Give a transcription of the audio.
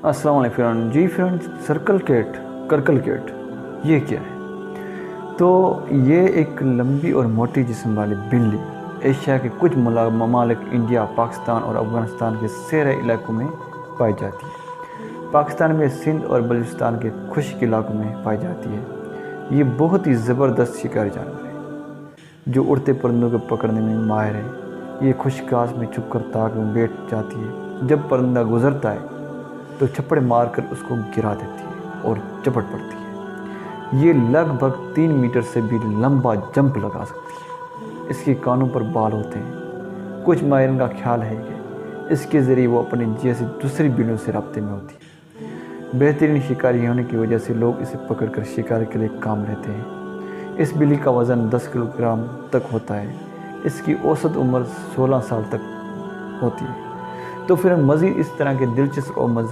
السلام علیکم فرینڈ جی friend circle Kate کرکل Kate یہ کیا ہے؟ تو یہ ایک لمبی اور موٹی جسم والی بلی ایشیا کے کچھ ممالک انڈیا، پاکستان اور افغانستان کے صحرائی علاقوں میں پائی جاتی ہے۔ پاکستان میں سندھ اور بلوچستان کے خشک علاقوں میں پائی جاتی ہے۔ یہ بہت ہی زبردست شکاری جانور ہے جو اڑتے پرندوں کو پکڑنے میں ماہر ہے۔ یہ خشک گھاس میں چھپ کر تاک میں بیٹھ جاتی ہے۔ جب پرندہ گزرتا ہے تو چھپڑ مار کر اس کو گرا دیتی ہے اور چپٹ پڑتی ہے۔ یہ لگ بھگ 3 میٹر سے بھی لمبا جمپ لگا سکتی ہے۔ اس کے کانوں پر بال ہوتے ہیں۔ کچھ ماہرین کا خیال ہے کہ اس کے ذریعے وہ اپنے جیسی دوسری بلیوں سے رابطے میں ہوتی ہے۔ بہترین شکاری ہونے کی وجہ سے لوگ اسے پکڑ کر شکار کے لیے کام لیتے ہیں۔ اس بلی کا وزن 10 کلو گرام تک ہوتا ہے۔ اس کی اوسط عمر 16 سال تک ہوتی ہے۔ تو پھر مزید اس طرح کے دلچسپ اور مزید